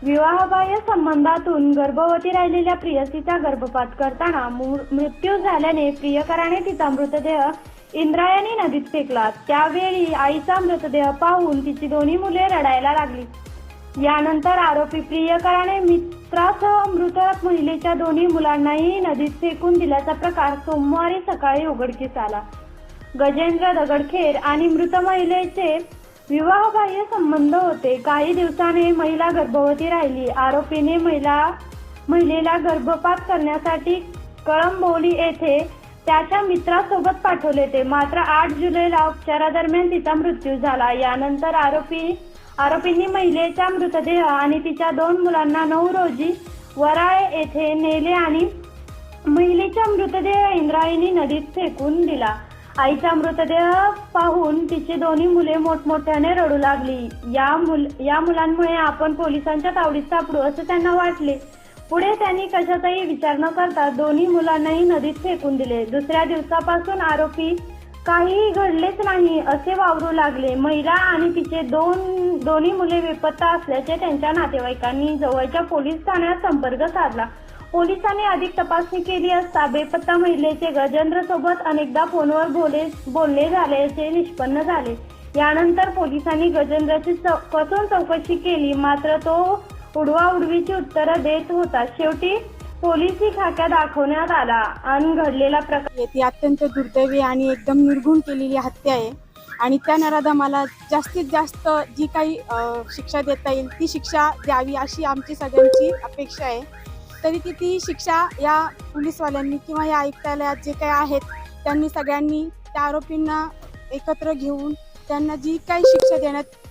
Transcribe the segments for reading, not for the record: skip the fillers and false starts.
विवाहबाह्य संबंधातून गर्भवती राहिलेल्या प्रियसीचा गर्भपात करताना मृत्यू झाल्याने प्रियकराने तिचा मृतदेह इंद्रायणी नदीत फेकला। त्यावेळी आईचा मृतदेह पाहून तिची दोन्ही मुले रडायला लागली। यानंतर आरोपी प्रियकराने मित्रासह मृत महिलेच्या दोन्ही मुलांनाही नदीत फेकून दिल्याचा प्रकार सोमवारी सकाळी उघडकीस आला। गजेंद्र दगडखेर आणि मृत महिलेचे विवाहबाह्य संबंध होते। काही दिवसांनी महिला गर्भवती राहिली। आरोपीने महिलेला गर्भपात करण्यासाठी कळंबोली येथे त्याच्या मित्रासोबत पाठवले ते, मात्र 8 जुलैला उपचारादरम्यान तिचा मृत्यू झाला। यानंतर आरोपींनी महिलेचा मृतदेह आणि तिच्या 2 मुलांना 9 रोजी वराळे येथे नेले आणि महिलेचा मृतदेह इंद्रायणी नदीत फेकून दिला। आईचा मृतदेह पाहून तिची दोन्ही मुले मोठमोठ्याने रडू लागली। या मुलांमुळे आपण पोलिसांच्या तावडीत सापडू असे त्यांना वाटले। पुढे त्यांनी कशाचाही विचार न करता दोन्ही मुलांनाही नदीत फेकून दिले। दुसऱ्या दिवसापासून आरोपी काहीही घडलेच नाही असे वावरू लागले। महिला आणि तिचे दोन्ही मुले बेपत्ता असल्याचे त्यांच्या नातेवाईकांनी जवळच्या पोलीस ठाण्यात संपर्क साधला। पोलिसांनी अधिक तपासणी केली असता बेपत्ता महिलेचे गजेंद्र सोबत अनेकदा फोनवर बोलणे झाल्याचे निष्पन्न झाले। यानंतर पोलिसांनी गजेंद्रची कसून चौकशी केली, मात्र तो उडवाउडवीची उत्तरं देत होता। शेवटी पोलिसी खाक्या दाखवण्यात आला आणि घडलेला प्रकार ती अत्यंत दुर्दैवी आणि एकदम निर्घृण केलेली हत्या आहे आणि त्या नराधमाला जास्तीत जास्त जी काही शिक्षा देता येईल ती शिक्षा द्यावी अशी आमची सगळ्यांची अपेक्षा आहे। तरी ती शिक्षा या पोलीसवाल्यांनी किंवा या आयुक्तालयात जे काही आहेत त्यांनी सगळ्यांनी त्या आरोपींना एकत्र घेऊन त्यांना जी काही शिक्षा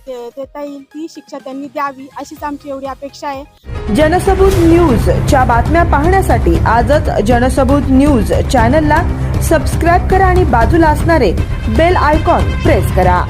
देता येईल ती शिक्षा त्यांनी द्यावी अशीच आमची एवढी अपेक्षा आहे। जनसबूत न्यूजच्या बातम्या पाहण्यासाठी आजच जनसबूत न्यूज चॅनलला सबस्क्राईब करा आणि बाजूला असणारे बेल आयकॉन प्रेस करा।